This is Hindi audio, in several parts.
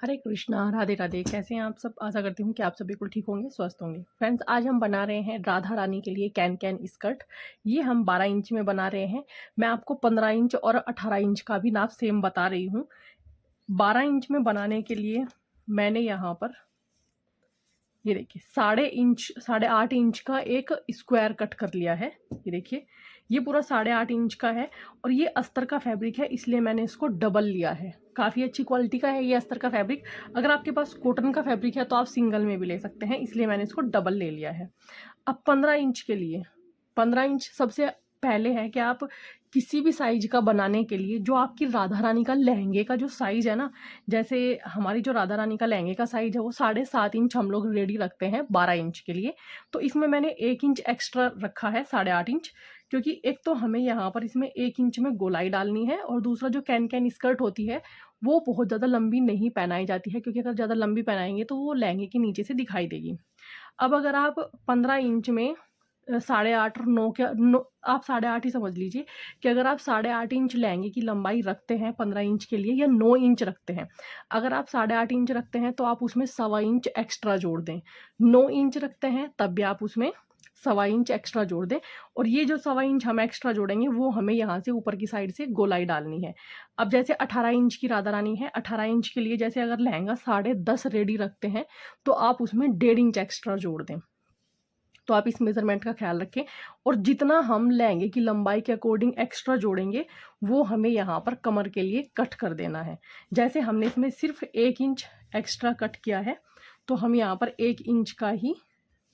हरे कृष्णा, राधे राधे। कैसे हैं आप सब? आशा करती हूँ कि आप सब बिल्कुल ठीक होंगे, स्वस्थ होंगे। फ्रेंड्स, आज हम बना रहे हैं राधा रानी के लिए कैन स्कर्ट। ये हम 12 इंच में बना रहे हैं। मैं आपको 15 इंच और 18 इंच का भी नाप सेम बता रही हूँ। 12 इंच में बनाने के लिए मैंने यहाँ पर ये देखिए 8.5 इंच का एक स्क्वायर कट कर लिया है। ये देखिए, ये पूरा 8.5 इंच का है और ये अस्तर का फैब्रिक है, इसलिए मैंने इसको डबल लिया है। काफ़ी अच्छी क्वालिटी का है ये अस्तर का फैब्रिक। अगर आपके पास कॉटन का फैब्रिक है तो आप सिंगल में भी ले सकते हैं, इसलिए मैंने इसको डबल ले लिया है। अब 15 इंच के लिए 15 इंच सबसे पहले है कि आप किसी भी साइज का बनाने के लिए जो आपकी राधा रानी का लहंगे का जो साइज है ना, जैसे हमारी जो राधा रानी का लहंगे का साइज है वो 7.5 इंच हम लोग रेडी रखते हैं 12 इंच के लिए। तो इसमें मैंने 1 इंच एक्स्ट्रा रखा है, 8.5 इंच, क्योंकि एक तो हमें यहाँ पर इसमें 1 इंच में गोलाई डालनी है और दूसरा जो कैन स्कर्ट होती है वो बहुत ज़्यादा लंबी नहीं पहनाई जाती है, क्योंकि अगर ज़्यादा लंबी पहनाएंगे तो वो लहंगे के नीचे से दिखाई देगी। अब अगर आप 15 इंच में 8.5 और 9 के आप 8.5 ही समझ लीजिए कि अगर आप 8.5 इंच लहंगे की लंबाई रखते हैं 15 इंच के लिए, या 9 इंच रखते हैं, अगर आप 8.5 इंच रखते हैं तो आप उसमें 1.25 इंच एक्स्ट्रा जोड़ दें। 9 इंच रखते हैं तब भी आप उसमें 1.25 इंच एक्स्ट्रा जोड़ दें। और ये जो 1.25 इंच हम एक्स्ट्रा जोड़ेंगे वो हमें यहाँ से ऊपर की साइड से गोलाई डालनी है। अब जैसे 18 इंच की राधा रानी है, 18 इंच के लिए जैसे अगर लहंगा 10.5 रेडी रखते हैं तो आप उसमें 1.5 इंच एक्स्ट्रा जोड़ दें। तो आप इस मेज़रमेंट का ख्याल रखें, और जितना हम लहंगे की लंबाई के अकॉर्डिंग एक्स्ट्रा जोड़ेंगे वो हमें यहाँ पर कमर के लिए कट कर देना है। जैसे हमने इसमें सिर्फ 1 इंच एक्स्ट्रा कट किया है तो हम यहाँ पर 1 इंच का ही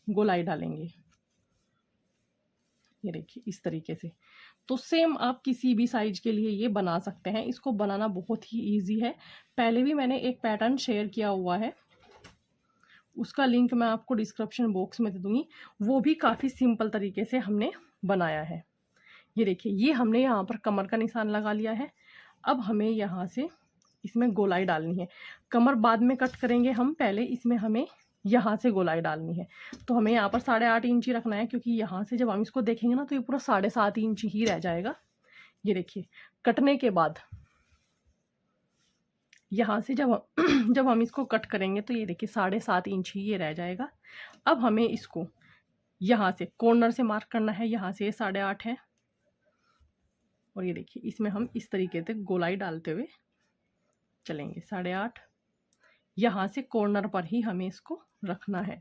गोलाई डालेंगे। ये देखिए इस तरीके से। तो सेम आप किसी भी साइज के लिए ये बना सकते हैं। इसको बनाना बहुत ही ईजी है। पहले भी मैंने एक पैटर्न शेयर किया हुआ है, उसका लिंक मैं आपको डिस्क्रिप्शन बॉक्स में दे दूँगी। वो भी काफ़ी सिंपल तरीके से हमने बनाया है। ये देखिए, ये हमने यहाँ पर कमर का निशान लगा लिया है। अब हमें यहाँ से इसमें गोलाई डालनी है। कमर बाद में कट करेंगे हम, पहले इसमें हमें यहाँ से गोलाई डालनी है। तो हमें यहाँ पर 8.5 इंच ही रखना है, क्योंकि यहाँ से जब हम इसको देखेंगे ना तो ये पूरा 7.5 इंच ही रह जाएगा। ये देखिए, कटने के बाद यहाँ से जब जब हम इसको कट करेंगे तो ये देखिए 7.5 इंच ही ये रह जाएगा। अब हमें इसको यहाँ से कॉर्नर से मार्क करना है। यहाँ से 8.5 है और ये देखिए इसमें हम इस तरीके से गोलाई डालते हुए चलेंगे। 8.5 यहाँ से कॉर्नर पर ही हमें इसको रखना है।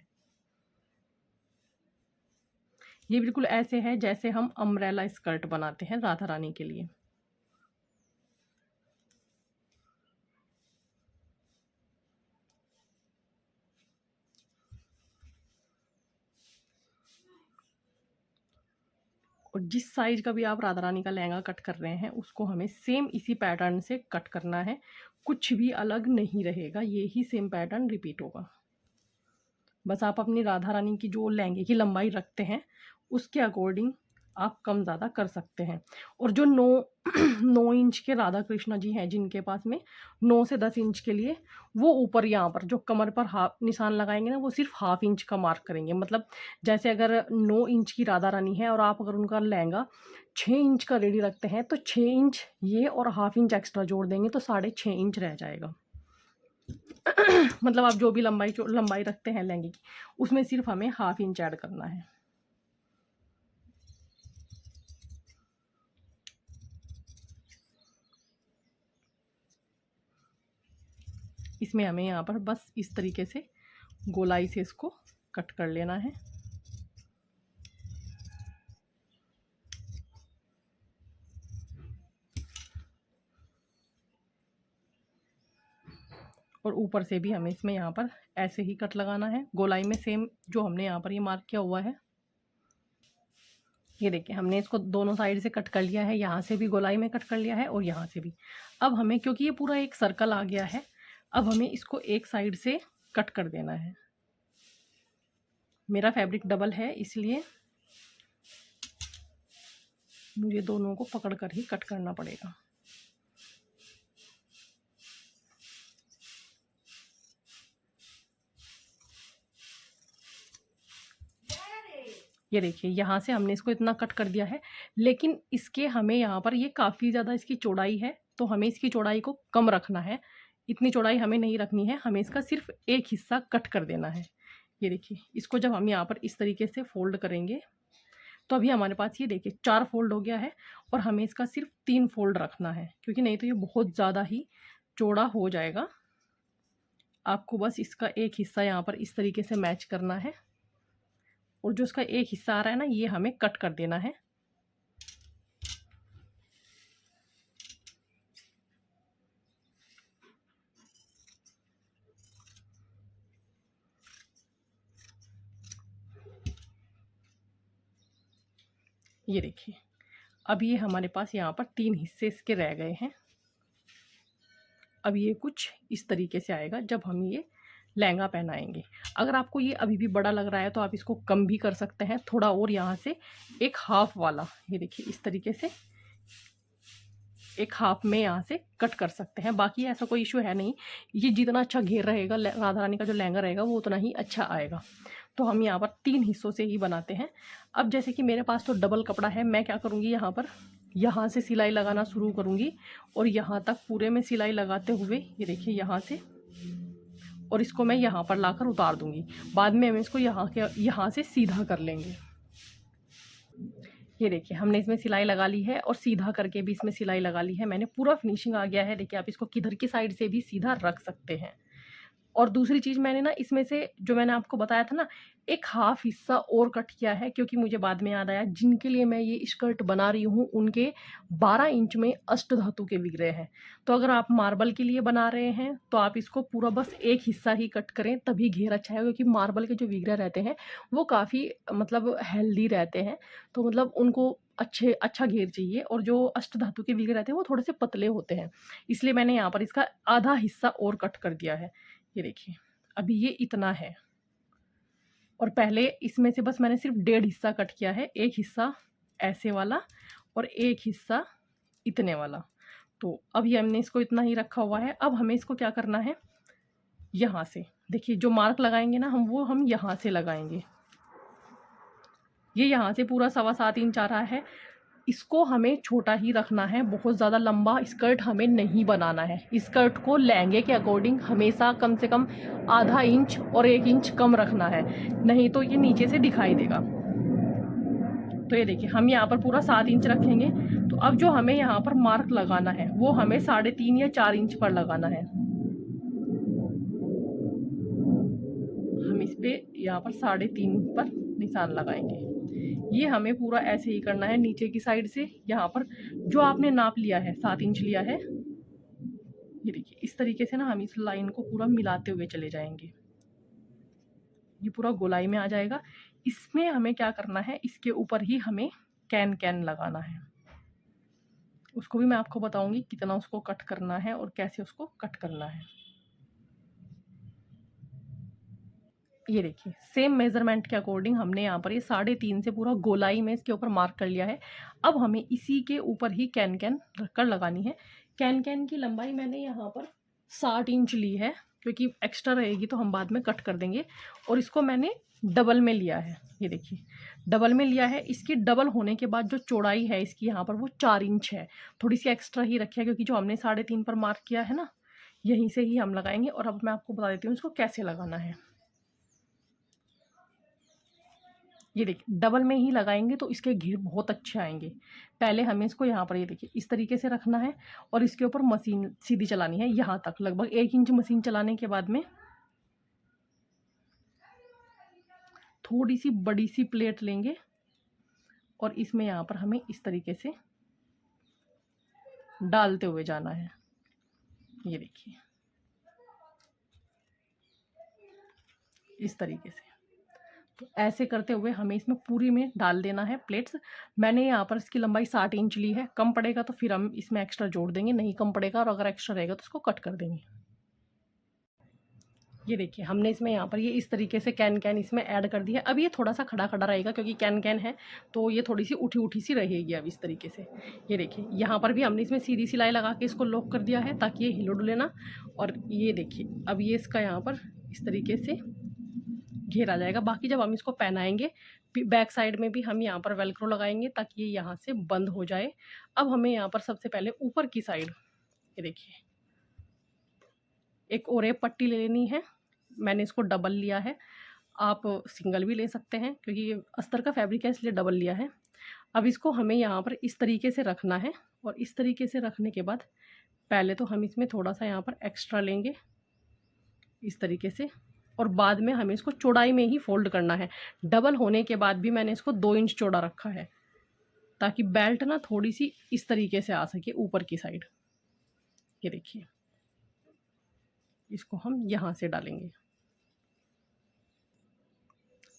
ये बिल्कुल ऐसे है जैसे हम अम्ब्रेला स्कर्ट बनाते हैं राधा रानी के लिए। और जिस साइज का भी आप राधा रानी का लहंगा कट कर रहे हैं उसको हमें सेम इसी पैटर्न से कट करना है। कुछ भी अलग नहीं रहेगा, ये ही सेम पैटर्न रिपीट होगा। बस आप अपनी राधा रानी की जो लहंगे की लंबाई रखते हैं उसके अकॉर्डिंग आप कम ज़्यादा कर सकते हैं। और जो 9 इंच के राधा कृष्णा जी हैं जिनके पास में 9 से 10 इंच के लिए, वो ऊपर यहाँ पर जो कमर पर हाफ निशान लगाएंगे ना, वो सिर्फ हाफ इंच का मार्क करेंगे। मतलब जैसे अगर 9 इंच की राधा रानी है और आप अगर उनका लहंगा 6 इंच का रेडी रखते हैं तो 6 इंच ये और हाफ इंच एक्स्ट्रा जोड़ देंगे तो 6.5 इंच रह जाएगा। मतलब आप जो भी लंबाई रखते हैं लहंगे की, उसमें सिर्फ हमें हाफ इंच ऐड करना है। इसमें हमें यहाँ पर बस इस तरीके से गोलाई से इसको कट कर लेना है। और ऊपर से भी हमें इसमें यहाँ पर ऐसे ही कट लगाना है गोलाई में, सेम जो हमने यहाँ पर ये मार्क किया हुआ है। ये देखिए हमने इसको दोनों साइड से कट कर लिया है, यहाँ से भी गोलाई में कट कर लिया है और यहाँ से भी। अब हमें, क्योंकि ये पूरा एक सर्कल आ गया है, अब हमें इसको एक साइड से कट कर देना है। मेरा फैब्रिक डबल है इसलिए मुझे दोनों को पकड़ कर ही कट करना पड़ेगा। ये देखिए यहाँ से हमने इसको इतना कट कर दिया है, लेकिन इसके हमें यहाँ पर ये काफ़ी ज़्यादा इसकी चौड़ाई है तो हमें इसकी चौड़ाई को कम रखना है। इतनी चौड़ाई हमें नहीं रखनी है, हमें इसका सिर्फ एक हिस्सा कट कर देना है। ये देखिए, इसको जब हम यहाँ पर इस तरीके से फोल्ड करेंगे तो अभी हमारे पास ये देखिए 4 फोल्ड हो गया है, और हमें इसका सिर्फ 3 फोल्ड रखना है, क्योंकि नहीं तो ये बहुत ज़्यादा ही चौड़ा हो जाएगा। आपको बस इसका एक हिस्सा यहाँ पर इस तरीके से मैच करना है, और जो इसका एक हिस्सा आ रहा है ना, ये हमें कट कर देना है। ये देखिए, अब ये हमारे पास यहाँ पर 3 हिस्से इसके रह गए हैं। अब ये कुछ इस तरीके से आएगा जब हम ये लहंगा पहनाएंगे। अगर आपको ये अभी भी बड़ा लग रहा है तो आप इसको कम भी कर सकते हैं, थोड़ा और यहाँ से एक हाफ वाला, ये देखिए इस तरीके से एक हाफ में यहाँ से कट कर सकते हैं। बाकी ऐसा कोई इशू है नहीं, ये जितना अच्छा घेर रहेगा राधा रानी का जो लहंगा रहेगा वो उतना ही अच्छा आएगा। तो हम यहाँ पर 3 हिस्सों से ही बनाते हैं। अब जैसे कि मेरे पास तो डबल कपड़ा है, मैं क्या करूँगी, यहाँ से सिलाई लगाना शुरू करूँगी, और यहाँ तक पूरे में सिलाई लगाते हुए ये देखिए यहाँ से, और इसको मैं यहाँ पर लाकर उतार दूँगी। बाद में हम इसको यहाँ से सीधा कर लेंगे। ये देखिए, हमने इसमें सिलाई लगा ली है, और सीधा करके भी इसमें सिलाई लगा ली है मैंने, पूरा फिनिशिंग आ गया है। देखिए, आप इसको किधर की साइड से भी सीधा रख सकते हैं। और दूसरी चीज़ मैंने ना इसमें से जो मैंने आपको बताया था ना, एक हाफ हिस्सा और कट किया है, क्योंकि मुझे बाद में याद आया जिनके लिए मैं ये स्कर्ट बना रही हूँ उनके 12 इंच में अष्टधातु के विग्रह हैं। तो अगर आप मार्बल के लिए बना रहे हैं तो आप इसको पूरा बस एक हिस्सा ही कट करें, तभी घेर अच्छा है, क्योंकि मार्बल के जो विग्रह रहते हैं वो काफ़ी मतलब हेल्दी रहते हैं, तो मतलब उनको अच्छा घेर चाहिए, और जो अष्टधातु के विग्रह रहते हैं वो थोड़े से पतले होते हैं। इसलिए मैंने यहाँ पर इसका आधा हिस्सा और कट कर दिया है। ये देखिए, अभी ये इतना है, और पहले इसमें से बस मैंने सिर्फ 1.5 हिस्सा कट किया है, एक हिस्सा ऐसे वाला और एक हिस्सा इतने वाला। तो अब ये हमने इसको इतना ही रखा हुआ है। अब हमें इसको क्या करना है, यहाँ से देखिए जो मार्क लगाएंगे ना हम यहाँ से लगाएंगे। ये यहाँ से पूरा 7.25 इंच आ रहा है, इसको हमें छोटा ही रखना है, बहुत ज़्यादा लंबा स्कर्ट हमें नहीं बनाना है। स्कर्ट को लहंगे के अकॉर्डिंग हमेशा कम से कम आधा इंच और 1 इंच कम रखना है, नहीं तो ये नीचे से दिखाई देगा। तो ये देखिए, हम यहाँ पर पूरा 7 इंच रखेंगे। तो अब जो हमें यहाँ पर मार्क लगाना है वो हमें 3.5 या 4 इंच पर लगाना है। हम इस पे यहाँ पर 3.5 पर निशान लगाएंगे। ये हमें पूरा ऐसे ही करना है, नीचे की साइड से यहाँ पर जो आपने नाप लिया है 7 इंच लिया है, ये देखिए इस तरीके से ना हम इस लाइन को पूरा मिलाते हुए चले जाएंगे। ये पूरा गोलाई में आ जाएगा। इसमें हमें क्या करना है, इसके ऊपर ही हमें कैन लगाना है। उसको भी मैं आपको बताऊंगी कितना उसको कट करना है और कैसे उसको कट करना है। ये देखिए, सेम मेजरमेंट के अकॉर्डिंग हमने यहाँ पर ये 3.5 से पूरा गोलाई में इसके ऊपर मार्क कर लिया है। अब हमें इसी के ऊपर ही कैन रखकर लगानी है। कैन की लंबाई मैंने यहाँ पर 60 इंच ली है, क्योंकि एक्स्ट्रा रहेगी तो हम बाद में कट कर देंगे। और इसको मैंने डबल में लिया है, ये देखिए डबल में लिया है। इसकी डबल होने के बाद जो चौड़ाई है इसकी यहाँ पर वो 4 इंच है, थोड़ी सी एक्स्ट्रा ही रखी है, क्योंकि जो हमने 3.5 पर मार्क किया है ना, यहीं से ही हम लगाएंगे। और अब मैं आपको बता देती हूँ इसको कैसे लगाना है। ये देखिए, डबल में ही लगाएंगे तो इसके घेर बहुत अच्छे आएंगे। पहले हमें इसको यहाँ पर ये देखिए इस तरीके से रखना है, और इसके ऊपर मशीन सीधी चलानी है यहाँ तक, लगभग 1 इंच मशीन चलाने के बाद में थोड़ी सी बड़ी सी प्लेट लेंगे, और इसमें यहाँ पर हमें इस तरीके से डालते हुए जाना है। ये देखिए इस तरीके से, तो ऐसे करते हुए हमें इसमें पूरी में डाल देना है प्लेट्स। मैंने यहाँ पर इसकी लंबाई 60 इंच ली है, कम पड़ेगा तो फिर हम इसमें एक्स्ट्रा जोड़ देंगे, नहीं कम पड़ेगा और अगर एक्स्ट्रा रहेगा तो उसको कट कर देंगे। ये देखिए, हमने इसमें यहाँ पर ये इस तरीके से कैन इसमें ऐड कर दिया है। अब ये थोड़ा सा खड़ा रहेगा, क्योंकि कैन है तो ये थोड़ी सी उठी सी रहेगी अब इस तरीके से। ये देखिए, यहाँ पर भी हमने इसमें सीधी सिलाई लगा के इसको लॉक कर दिया है ताकि ये हिले डुले ना। और ये देखिए, अब ये इसका यहाँ पर इस तरीके से घेर आ जाएगा। बाकी जब हम इसको पहनाएंगे बैक साइड में भी हम यहाँ पर वेलक्रो लगाएंगे ताकि ये यहाँ से बंद हो जाए। अब हमें यहाँ पर सबसे पहले ऊपर की साइड, ये देखिए एक और एक पट्टी ले लेनी है। मैंने इसको डबल लिया है, आप सिंगल भी ले सकते हैं क्योंकि ये अस्तर का फैब्रिक है इसलिए डबल लिया है। अब इसको हमें यहाँ पर इस तरीके से रखना है और इस तरीके से रखने के बाद पहले तो हम इसमें थोड़ा सा यहाँ पर एक्स्ट्रा लेंगे इस तरीके से, और बाद में हमें इसको चौड़ाई में ही फोल्ड करना है। डबल होने के बाद भी मैंने इसको 2 इंच चौड़ा रखा है ताकि बेल्ट ना थोड़ी सी इस तरीके से आ सके ऊपर की साइड। ये देखिए, इसको हम यहाँ से डालेंगे।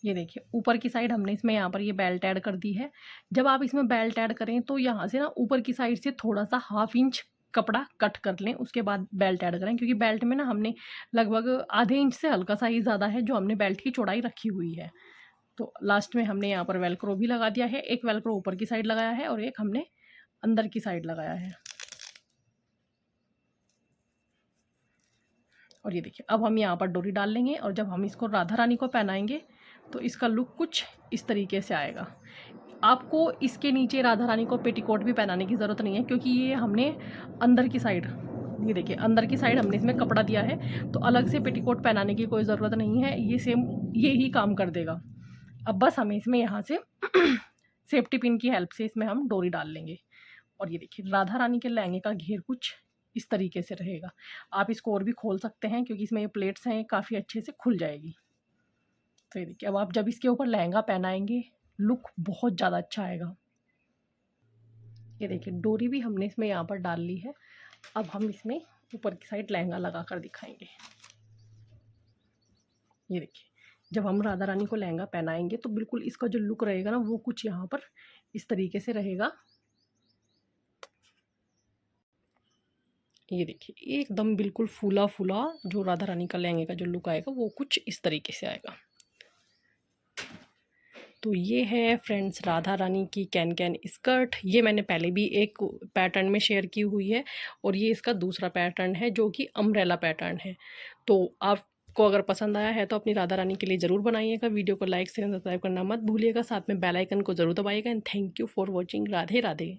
ये देखिए ऊपर की साइड हमने इसमें यहाँ पर ये बेल्ट ऐड कर दी है। जब आप इसमें बेल्ट ऐड करें तो यहाँ से ना ऊपर की साइड से थोड़ा सा 1/2 इंच कपड़ा कट कर लें, उसके बाद बेल्ट ऐड करें, क्योंकि बेल्ट में ना हमने लगभग आधे इंच से हल्का सा ही ज़्यादा है जो हमने बेल्ट की चौड़ाई रखी हुई है। तो लास्ट में हमने यहाँ पर वेलक्रो भी लगा दिया है। एक वेलक्रो ऊपर की साइड लगाया है और एक हमने अंदर की साइड लगाया है। और ये देखिए अब हम यहाँ पर डोरी डाल लेंगे और जब हम इसको राधा रानी को पहनाएंगे तो इसका लुक कुछ इस तरीके से आएगा। आपको इसके नीचे राधा रानी को पेटीकोट भी पहनाने की ज़रूरत नहीं है क्योंकि ये हमने अंदर की साइड, ये देखिए अंदर की साइड हमने इसमें कपड़ा दिया है तो अलग से पेटीकोट पहनाने की कोई ज़रूरत नहीं है, ये सेम ये ही काम कर देगा। अब बस हमें इसमें यहाँ से सेफ्टी पिन की हेल्प से इसमें हम डोरी डाल लेंगे। और ये देखिए राधा रानी के लहंगे का घेर कुछ इस तरीके से रहेगा। आप इसको और भी खोल सकते हैं क्योंकि इसमें ये प्लेट्स हैं, काफ़ी अच्छे से खुल जाएगी। तो ये देखिए अब आप जब इसके ऊपर लहंगा पहनाएंगे लुक बहुत ज़्यादा अच्छा आएगा। ये देखिए डोरी भी हमने इसमें यहाँ पर डाल ली है। अब हम इसमें ऊपर की साइड लहंगा लगा कर दिखाएंगे। ये देखिए जब हम राधा रानी को लहंगा पहनाएंगे तो बिल्कुल इसका जो लुक रहेगा ना वो कुछ यहाँ पर इस तरीके से रहेगा। ये देखिए एकदम बिल्कुल फूला फूला जो राधा रानी का लहंगे का जो लुक आएगा वो कुछ इस तरीके से आएगा। तो ये है फ्रेंड्स राधा रानी की कैन कैन स्कर्ट। ये मैंने पहले भी एक पैटर्न में शेयर की हुई है और ये इसका दूसरा पैटर्न है जो कि अम्ब्रेला पैटर्न है। तो आपको अगर पसंद आया है तो अपनी राधा रानी के लिए ज़रूर बनाइएगा। वीडियो को लाइक शेयर सब्सक्राइब करना मत भूलिएगा, साथ में बेल आइकन को ज़रूर दबाइएगा। And thank you for watching. Radhe Radhe.